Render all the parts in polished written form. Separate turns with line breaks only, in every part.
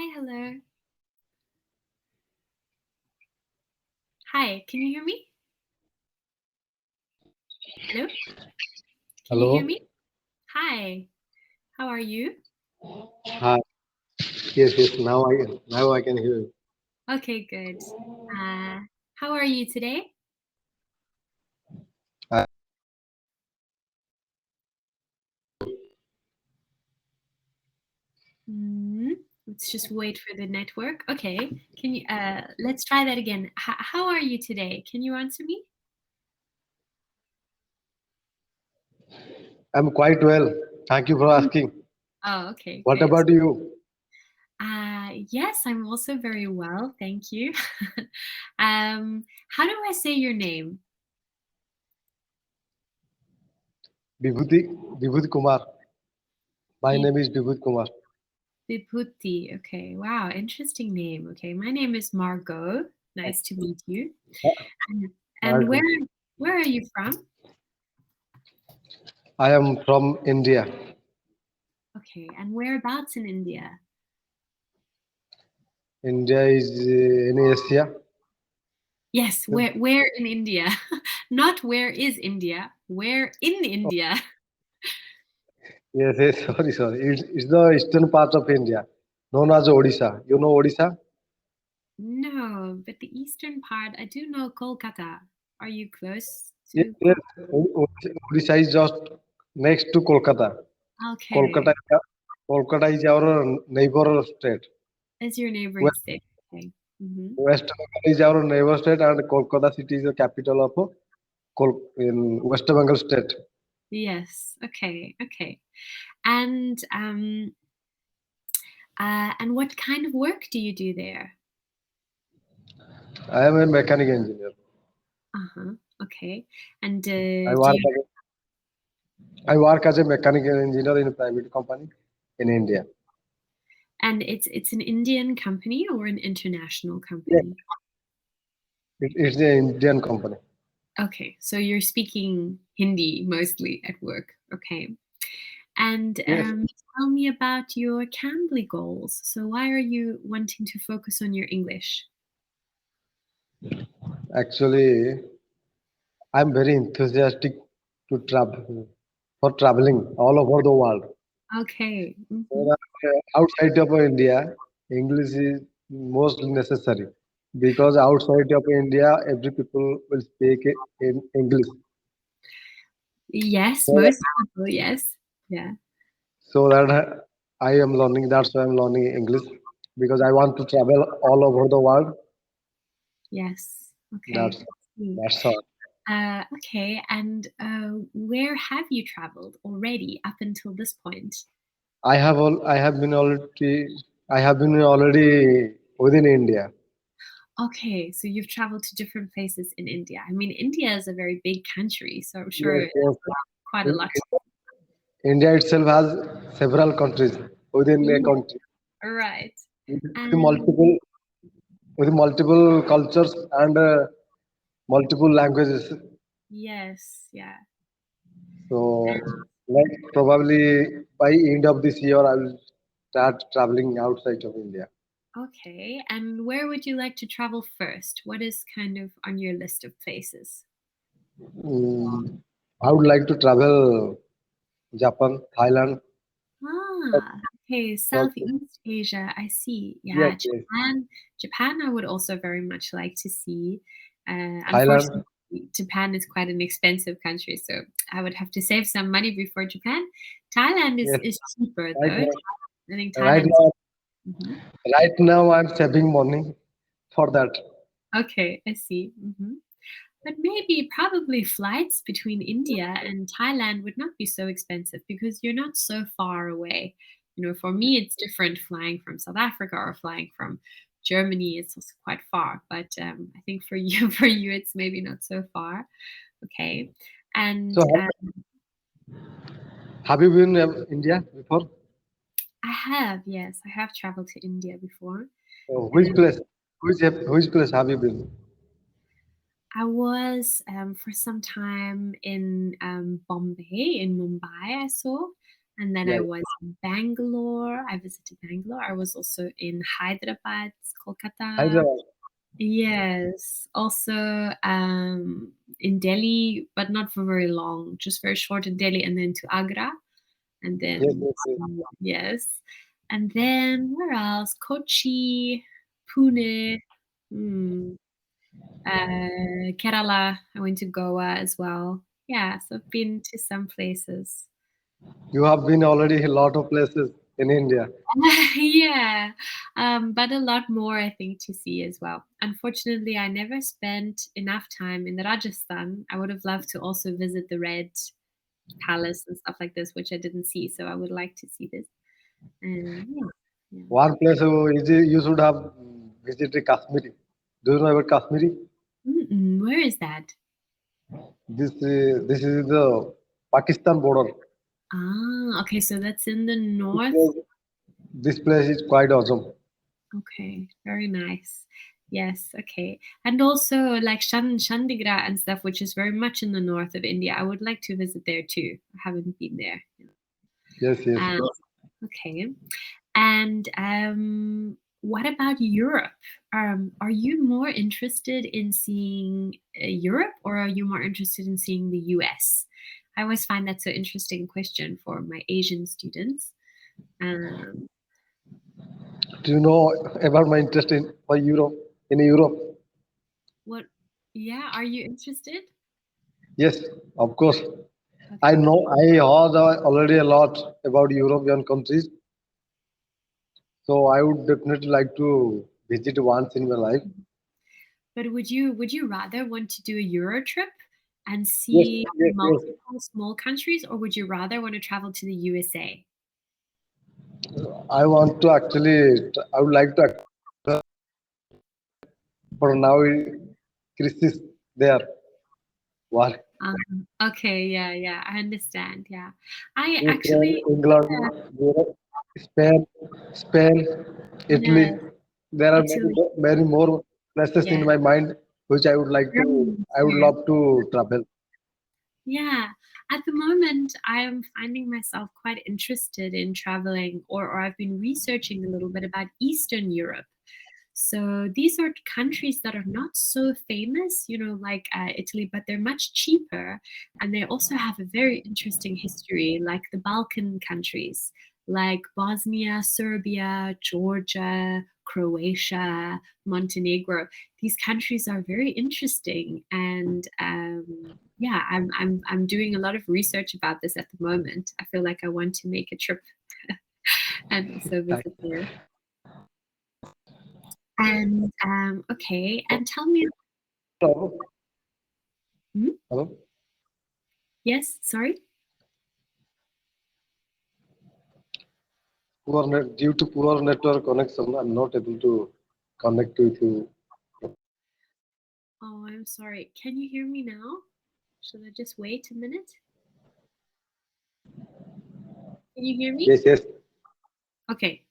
Hi, hello. Hi, can you hear me? Hello? Can you hear
Hello.
me? Hi, how are you?
Hi. Yes, yes. Now I can hear you.
Okay, good. Uh, how are you today?
Uh,
Mm, let's just wait for the network. Okay, can you let's try that again. How are you today? Can you answer me?
I'm quite well. Thank you for asking.
Oh, okay,
What
good.
about you?
Yes, I'm also very well, thank you. How do I say your name?
Vibhuti, Vibhuti Kumar. My name is Vibhuti Kumar.
Vibhuti. Okay. Wow. Interesting name. Okay. My name is Margot. Nice to meet you. And, and
Welcome.
where are you from?
I am from India.
Okay. And whereabouts in India?
India is in Asia.
Yes. Where in India? Not where is India? Where in India?
Yes, yes. Sorry. It's the eastern part of India, known as Odisha. You know Odisha?
No, but the eastern part, I do know Kolkata. Are you close
Yes,
to
yes. Odisha is just next to Kolkata.
Okay.
Kolkata, Kolkata is our neighbor state.
As your neighboring state. Okay. Hmm.
West Bengal is our neighbor state, and Kolkata city is the capital of in West Bengal state.
Yes. Okay. Okay. And and what kind of work do you do there?
I am a mechanic engineer.
Uh-huh. Okay. And
I
do
work
you,
as I work as a mechanical engineer in a private company in India.
and it's an Indian company or an international
Yes,
company?
it's an Indian company.
Okay, so you're speaking Hindi mostly at work. Okay. And
Yes,
tell me about your Cambly goals. So why are you wanting to focus on your English?
actually, I'm very enthusiastic to travel for traveling all over the world.
Okay.
So
Hmm.
that, outside of India, English is most necessary because outside of India, every people will speak in English.
Yes,
So
most people, yes. Yeah.
that I am learning. That's why I'm learning English because I want to travel all over the world.
Yes. Okay.
That's
I see.
that's all.
Okay, and where have you traveled already up until this point?
I have been already within India.
Okay, so you've traveled to different places in India. I mean, India is a very big country, so I'm sure
Yes,
it's
yes.
quite a
In,
lot.
India itself has several countries within a
Yeah,
country
right.
with
And
multiple cultures and multiple languages.
yes, yeah.
So, like probably by end of this year, I will start traveling outside of India.
Okay, and where would you like to travel first? What is kind of on your list of places?
Mm, I would like to travel Japan, Thailand.
Okay, Southeast Asia. I see.
Yes,
Yeah,
yes.
Japan. Japan, I would also very much like to see.
Thailand.
Unfortunately, Japan is quite an expensive country, so I would have to save some money before Japan. Thailand
Yes.
is cheaper
Right
though.
now,
I think
right
Thailand's.
now,
Mhm.
right now, I'm saving money for that.
Okay, I see. But maybe probably flights between India and Thailand would not be so expensive because you're not so far away. You know, for me, it's different flying from South Africa or flying from Germany. It's also quite far. But I think for you, for you, it's maybe not so far. Okay, and
So, have you been India before?
I have, yes, I have traveled to India before.
Which place? Which place have you been?
I was for some time in Bombay, in Mumbai, I saw. And then I
Yeah.
was in Bangalore. I visited Bangalore. I was also in Hyderabad, Kolkata.
Hyderabad.
Yes. Also in Delhi, but not for very long, just very short in Delhi, and then to Agra. And
Yes,
then,
yes, yes.
yes. And then where else? Kochi, Pune, hmm, Kerala. I went to Goa as well. Yeah, so I've been to some places.
You have been already a lot of places in India.
Yeah, but a lot more I think to see as well. Unfortunately, I never spent enough time in Rajasthan. I would have loved to also visit the Red Palace and stuff like this, which I didn't see. So I would like to see this. And yeah, yeah.
One place you should have visited Kashmir. Do you know about Kashmiri?
Mm-mm, where is that?
This is the Pakistan border.
Ah, okay, so that's in the
This
north.
place, this place is quite awesome.
Okay, very nice. Yes, okay. And also like Chandigarh and stuff, which is very much in the north of India. I would like to visit there too. I haven't been there.
Yes, yes.
Um, okay. And what about Europe? Are you more interested in seeing Europe or are you more interested in seeing the US? I always find that so interesting question for my Asian students. Um,
Do you know about my interest in for Europe in Europe?
what, yeah, are you interested?
Yes, of course. I
Okay.
know I heard already a lot about European countries, so I would definitely like to visit once in my life.
But would you rather want to do a Euro trip and
Yes,
see
yes, yes.
multiple small countries, or would you rather want to travel to the USA?
I want to actually. I would like to. For now, crisis there. War.
Okay, yeah, yeah, I understand. Yeah, I
Ukraine,
actually,
England,
yeah,
Europe, Spain, Italy.
yes,
There are many,
Italy,
many more places in
yes,
my mind which I would like to.
Germany
I would
too.
love to travel.
Yeah, at the moment, I am finding myself quite interested in traveling, or I've been researching a little bit about Eastern Europe. So these are countries that are not so famous, like Italy, but they're much cheaper. And they also have a very interesting history, like the Balkan countries, like Bosnia, Serbia, Georgia, Croatia, Montenegro. These countries are very interesting. And yeah, I'm doing a lot of research about this at the moment. I feel like I want to make a trip and also
Thank
visit there. And okay, and tell me.
Hello.
Hmm?
Hello.
Yes, sorry.
Due to poor network connection, I'm not able to connect with you.
Oh, I'm sorry. Can you hear me now? Should I just wait a minute? Can you hear me?
Yes, yes.
Okay.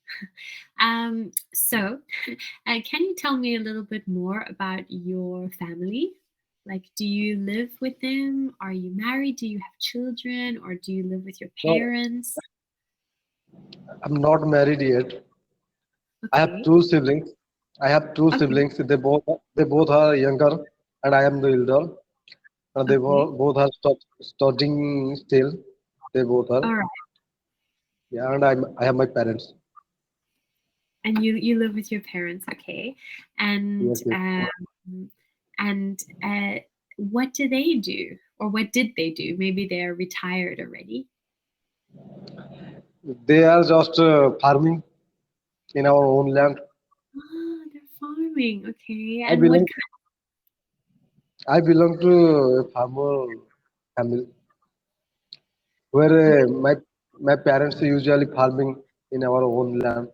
So, can you tell me a little bit more about your family? Like, do you live with them? Are you married? Do you have children? Or do you live with your
No,
parents?
I'm not married yet. I have
Okay.
two siblings. I have two
Okay.
siblings. They both are younger, and I am the elder. They
Okay.
both are studying still. They both are.
All right.
Yeah, and I have my parents.
And you live with your parents, okay? And
Yes, yes.
what do they do, or what did they do? Maybe they're retired already.
They are just farming in our own land.
Ah, they're farming, okay.
I
And what
belong.
kind?
I belong to a farmer family where
Okay,
my parents are usually farming in our own land.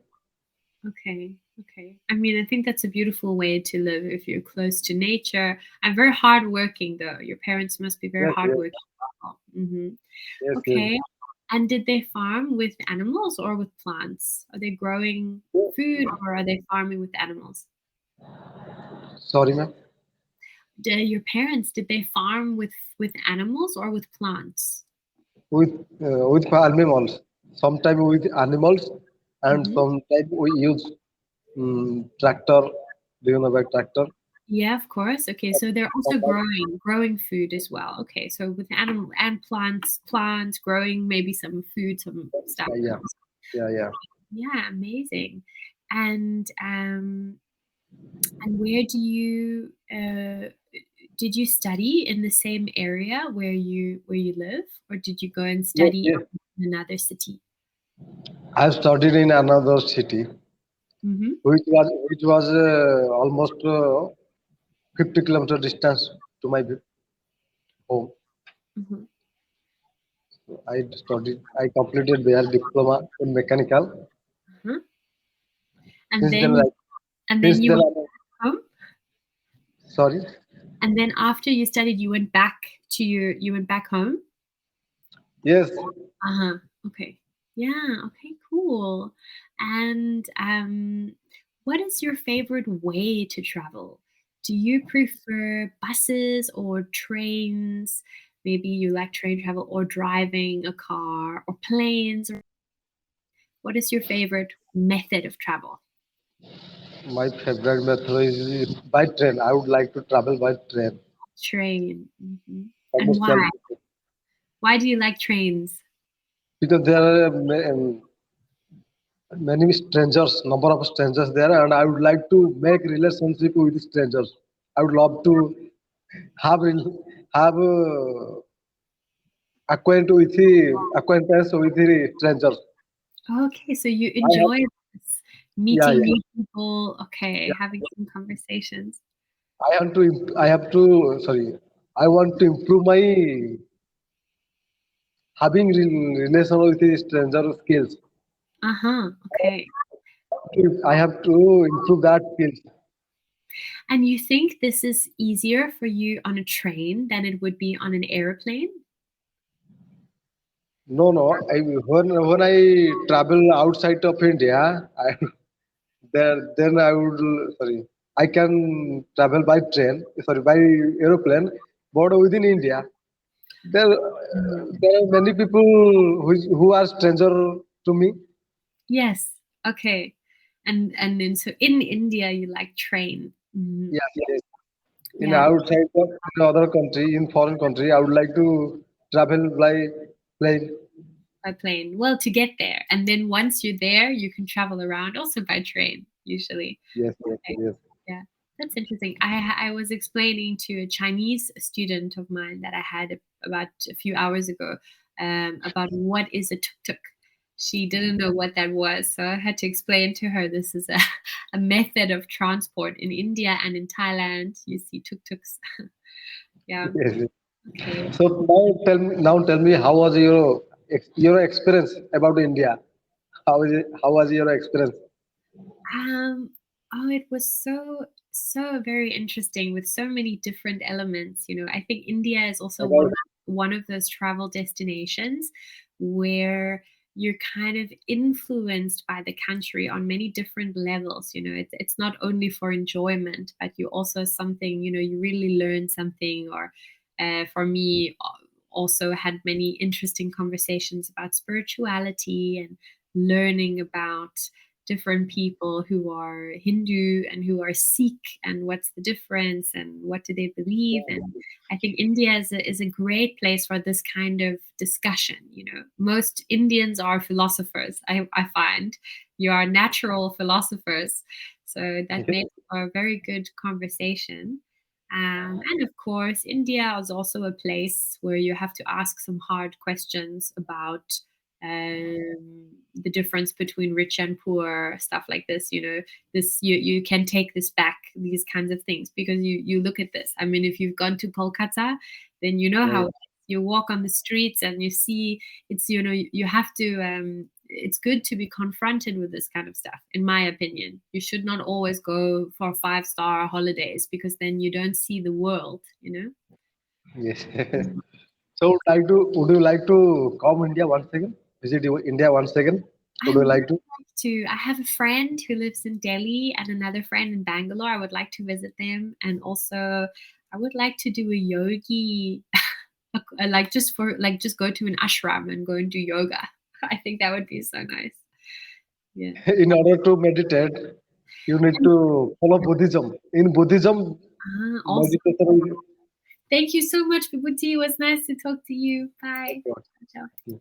okay, okay. I mean, I think that's a beautiful way to live if you're close to nature. And very hardworking, though. Your parents must be very
Yes, yes,
hardworking. Mm-hmm.
yes, yes.
Okay. And did they farm with animals or with plants? Are they growing food or are they farming with animals?
Sorry, ma'am.
Your parents, did they farm with animals or with plants?
With farming also. Sometime with animals, and
Mhm.
sometime we use tractor. Do you know about tractor?
Yeah, of course. Okay, so they're also growing food as well. Okay, so with animal and plants growing maybe some food, some stuff.
Yeah, yeah, yeah, yeah.
Yeah, amazing. And where do you did you study in the same area where you live, or did you go and
Yes,
study
yes.
in another city?
I studied in another city,
Mm-hmm.
which was almost 50 kilometer distance to my home.
Mm-hmm.
I studied. I completed their diploma in mechanical.
Uh-huh. And
Since then,
then you
I,
went home,
sorry.
and then after you studied, you went back to you went back home.
Yes,
Uh-huh. Okay. Yeah, okay, cool. And what is your favorite way to travel? Do you prefer buses or trains? Maybe you like train travel or driving a car or planes, or what is your favorite method of travel?
my favorite method is by train. I would like to travel by train.
Train. Hmm. And
Almost 12
why? Why do you like trains?
because there are many strangers, number of strangers there, and I would like to make relationship with strangers. I would love to have acquaintance with the strangers.
Okay, so you
I have,
enjoy this,
yeah,
meeting
yeah,
new people, okay,
yeah.
having some conversations.
I have to, sorry, I want to improve my having relation with the stranger skills.
Uh-huh, okay.
I have to improve that skills.
And you think this is easier for you on a train than it would be on an airplane?
No, no. When I travel outside of India, then I would sorry. I can travel by train, sorry, by aeroplane, but within India, there
Mhm.
there are many people who are stranger to me.
Yes, okay. And then so in India, you like train. Mhm.
Yes, yes. In
Yeah,
outside of in other country, in foreign country, I would like to travel by plane.
by plane. Well, to get there. And then once you're there, you can travel around also by train, usually.
Yes, yes,
Okay.
yes.
Yeah, that's interesting. I was explaining to a Chinese student of mine that I had about a few hours ago about what is a tuk-tuk. She didn't know what that was, so I had to explain to her this is a, a method of transport in India and in Thailand. You see tuk-tuks. Yeah.
Yes, yes.
Okay.
So now tell me, how was your experience about India? How was your experience
Um, oh, it was so very interesting with so many different elements. You know, I think India is also
about
one of those travel destinations where you're kind of influenced by the country on many different levels. You know, it's not only for enjoyment, but you also something, you know, you really learn something. Or for me, also had many interesting conversations about spirituality and learning about different people who are Hindu and who are Sikh, and what's the difference and what do they believe. And I think India is a great place for this kind of discussion. You know, most Indians are philosophers, I find. You are natural philosophers. So that makes for a very good conversation. And of course, India is also a place where you have to ask some hard questions about the difference between rich and poor, stuff like this. You know, this you can take this back, these kinds of things, because you look at this. I mean, if you've gone to Kolkata, then you know
yeah,
how it is. You walk on the streets and you see it's, you know, you have to it's good to be confronted with this kind of stuff, in my opinion. You should not always go for 5-star holidays, because then you don't see the world, you know.
yes. So would you like to come India once again? Visit India once again?
I
Would you
would
like to?
like to. I have a friend who lives in Delhi and another friend in Bangalore. I would like to visit them, and also I would like to do a yogi, like just for like just go to an ashram and go and do yoga. I think that would be so nice. Yeah.
In order to meditate, you need
And
to follow Buddhism. In Buddhism,
also,
meditation
thank you so much, Vibhuti. It was nice to talk to you. Bye. Ciao.
is